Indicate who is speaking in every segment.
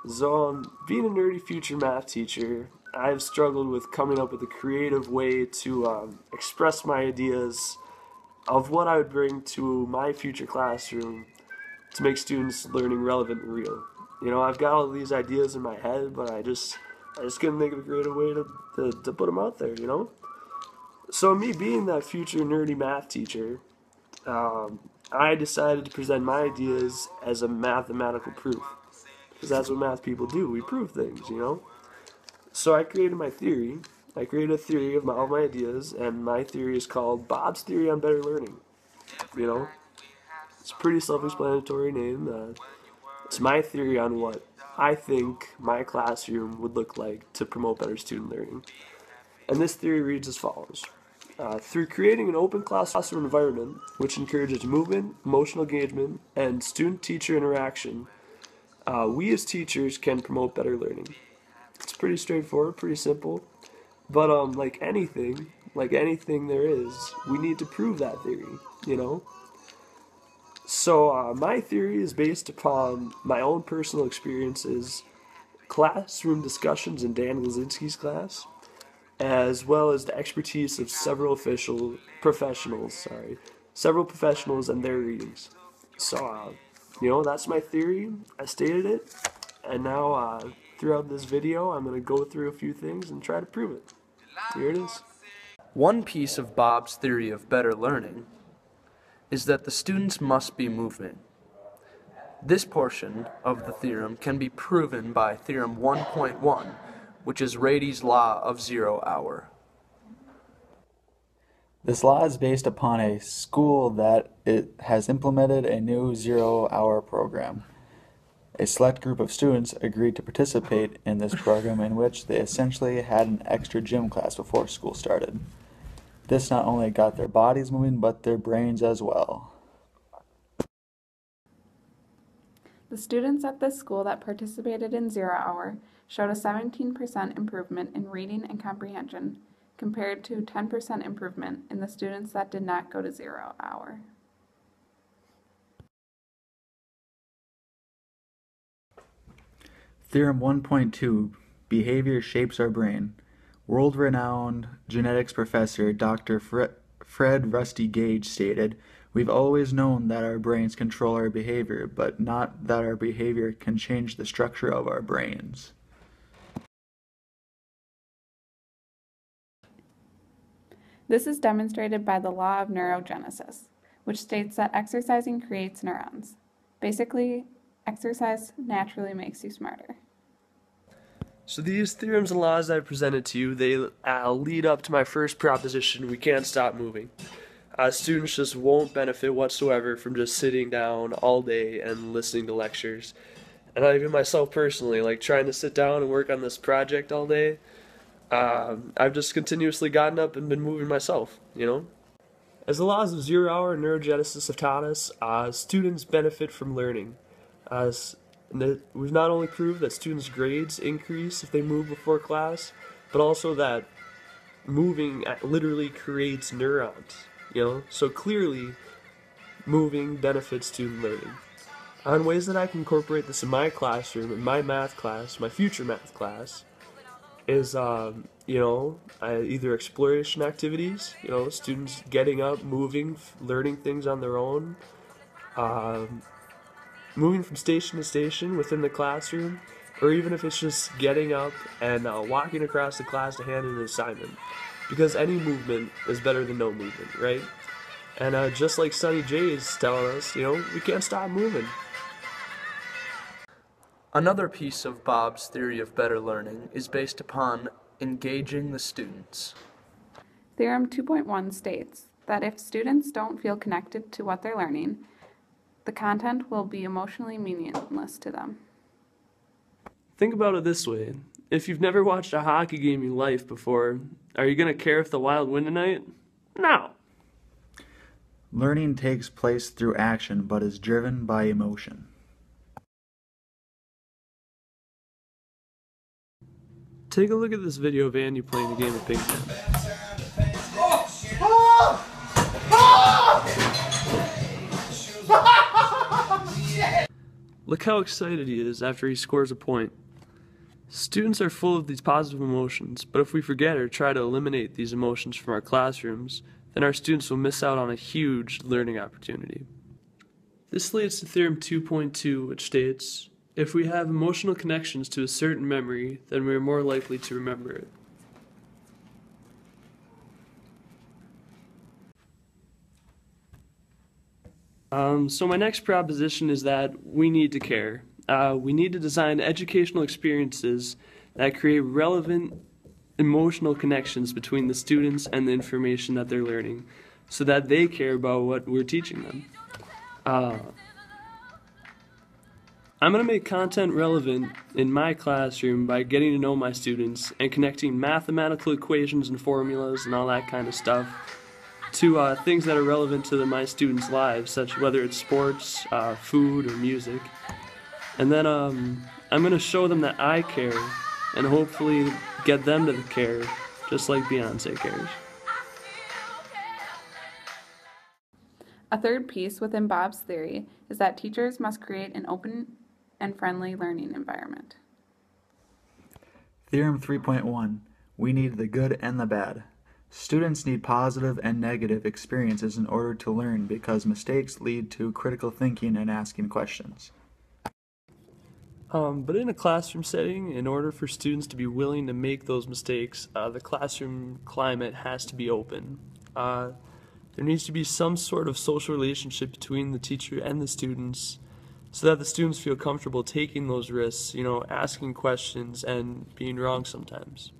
Speaker 1: So, being a nerdy future math teacher, I've struggled with coming up with a creative way to express my ideas of what I would bring to my future classroom to make students' learning relevant and real. You know, I've got all these ideas in my head, but I just couldn't think of a creative way to put them out there, you know? So, me being that future nerdy math teacher, I decided to present my ideas as a mathematical proof. Because that's what math people do. We prove things, you know? So I created my theory. I created a theory of all my ideas, and my theory is called Bob's Theory on Better Learning. You know? It's a pretty self-explanatory name. It's my theory on what I think my classroom would look like to promote better student learning. And this theory reads as follows. Through creating an open classroom environment which encourages movement, emotional engagement, and student-teacher interaction, we as teachers can promote better learning. It's pretty straightforward, pretty simple, but like anything there is, we need to prove that theory, you know? So my theory is based upon my own personal experiences, classroom discussions in Dan Glisczinski's class, as well as the expertise of several professionals and their readings. So, you know, that's my theory. I stated it, and now throughout this video, I'm going to go through a few things and try to prove it. Here it is.
Speaker 2: One piece of Bob's theory of better learning is that the students must be movement. This portion of the theorem can be proven by Theorem 1.1, which is Rady's law of 0 hour.
Speaker 3: This law is based upon a school that it has implemented a new 0-hour program. A select group of students agreed to participate in this program in which they essentially had an extra gym class before school started. This not only got their bodies moving, but their brains as well.
Speaker 4: The students at this school that participated in 0 hour showed a 17% improvement in reading and comprehension compared to 10% improvement in the students that did not go to 0 hour.
Speaker 3: Theorem 1.2, Behavior Shapes Our Brain. World-renowned genetics professor Dr. Fred Rusty Gage stated, "We've always known that our brains control our behavior, but not that our behavior can change the structure of our brains."
Speaker 4: This is demonstrated by the law of neurogenesis, which states that exercising creates neurons. Basically, exercise naturally makes you smarter.
Speaker 1: So these theorems and laws that I presented to you, they lead up to my first proposition: we can't stop moving. Students just won't benefit whatsoever from just sitting down all day and listening to lectures. And even myself personally, like trying to sit down and work on this project all day, I've just continuously gotten up and been moving myself, you know? As the laws of 0 hour and neurogenesis have taught us, students benefit from learning. We've not only proved that students' grades increase if they move before class, but also that moving literally creates neurons, you know? So clearly, moving benefits student learning. On ways that I can incorporate this in my classroom, in my math class, my future math class, is, you know, either exploration activities, you know, students getting up, moving, learning things on their own, moving from station to station within the classroom, or even if it's just getting up and walking across the class to hand in an assignment. Because any movement is better than no movement, right? And just like Sonny J is telling us, you know, we can't stop moving.
Speaker 2: Another piece of Bob's theory of better learning is based upon engaging the students.
Speaker 4: Theorem 2.1 states that if students don't feel connected to what they're learning, the content will be emotionally meaningless to them.
Speaker 1: Think about it this way. If you've never watched a hockey game in your life before, are you going to care if the Wild win tonight? No.
Speaker 3: Learning takes place through action, but is driven by emotion.
Speaker 1: Take a look at this video of Andy playing a game of ping pong. Look how excited he is after he scores a point. Students are full of these positive emotions, but if we forget or try to eliminate these emotions from our classrooms, then our students will miss out on a huge learning opportunity. This leads to Theorem 2.2, which states, if we have emotional connections to a certain memory, then we are more likely to remember it. So my next proposition is that we need to care. We need to design educational experiences that create relevant emotional connections between the students and the information that they're learning, so that they care about what we're teaching them. I'm going to make content relevant in my classroom by getting to know my students and connecting mathematical equations and formulas and all that kind of stuff to things that are relevant to my students' lives, such whether it's sports, food, or music. And then I'm going to show them that I care and hopefully get them to care, just like Beyonce cares.
Speaker 4: A third piece within Bob's theory is that teachers must create an open and friendly learning environment.
Speaker 3: Theorem 3.1. We need the good and the bad. Students need positive and negative experiences in order to learn because mistakes lead to critical thinking and asking questions.
Speaker 1: But in a classroom setting, in order for students to be willing to make those mistakes, the classroom climate has to be open. There needs to be some sort of social relationship between the teacher and the students so that the students feel comfortable taking those risks, asking questions and being wrong sometimes.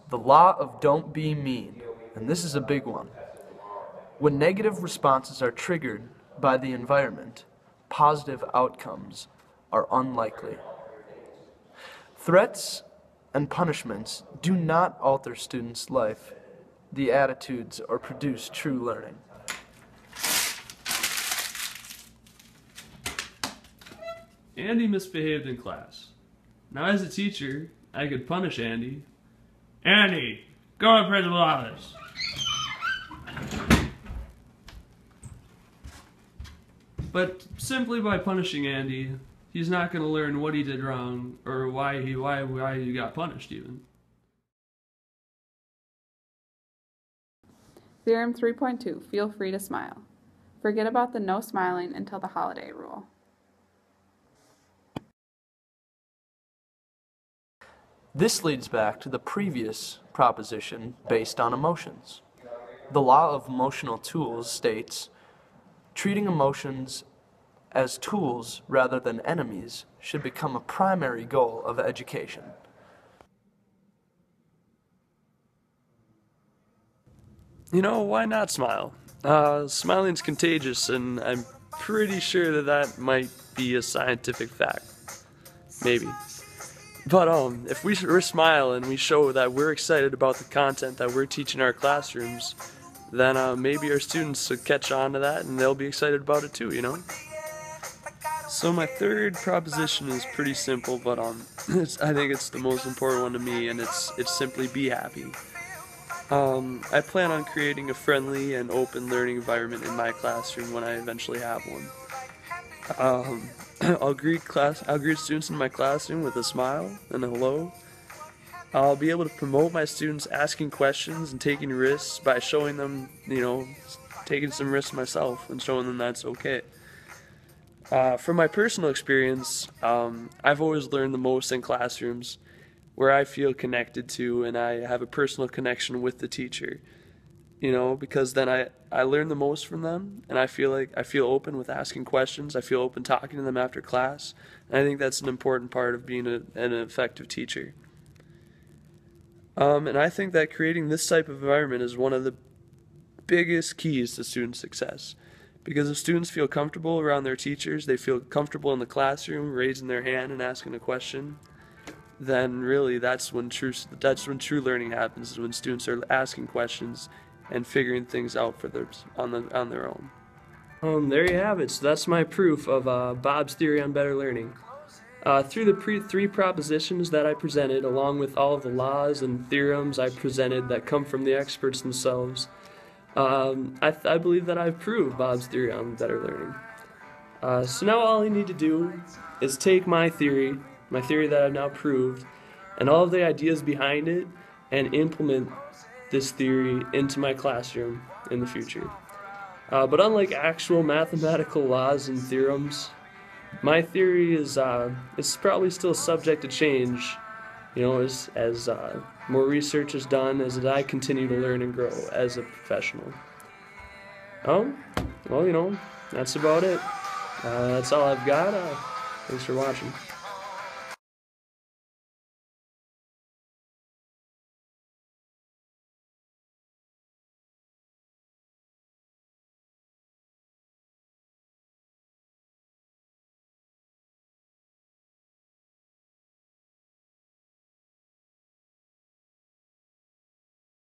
Speaker 2: The law of don't be mean, and this is a big one. When negative responses are triggered by the environment, positive outcomes are unlikely. Threats and punishments do not alter students' life, the attitudes, or produce true learning.
Speaker 1: Andy misbehaved in class. Now as a teacher, I could punish Andy. Andy, go to the principal's office. But simply by punishing Andy, he's not going to learn what he did wrong or why he got punished even.
Speaker 4: Theorem 3.2, feel free to smile. Forget about the no smiling until the holiday rule.
Speaker 2: This leads back to the previous proposition based on emotions. The law of emotional tools states, treating emotions as tools rather than enemies should become a primary goal of education.
Speaker 1: Why not smile? Smiling's contagious, and I'm pretty sure that might be a scientific fact. Maybe. But if we smile and we show that we're excited about the content that we're teaching our classrooms, then maybe our students will catch on to that and they'll be excited about it too, So my third proposition is pretty simple, but I think it's the most important one to me, and it's simply be happy. I plan on creating a friendly and open learning environment in my classroom when I eventually have one. I'll greet students in my classroom with a smile and a hello. I'll be able to promote my students asking questions and taking risks by showing them, taking some risks myself and showing them that's okay. From my personal experience, I've always learned the most in classrooms where I feel connected to and I have a personal connection with the teacher. Because then I learn the most from them, and I feel open with asking questions. I feel open talking to them after class, and I think that's an important part of being an effective teacher. And I think that creating this type of environment is one of the biggest keys to student success. Because if students feel comfortable around their teachers, they feel comfortable in the classroom, raising their hand and asking a question, then really that's when true learning happens, is when students are asking questions and figuring things out on their own. There you have it. So that's my proof of Bob's theory on better learning. Through the three propositions that I presented, along with all of the laws and theorems I presented that come from the experts themselves, I believe that I've proved Bob's theory on better learning. So now all I need to do is take my theory that I've now proved, and all of the ideas behind it, and implement this theory into my classroom in the future. But unlike actual mathematical laws and theorems, my theory is probably still subject to change, as more research is done, as I continue to learn and grow as a professional. Well, that's about it. That's all I've got. Thanks for watching.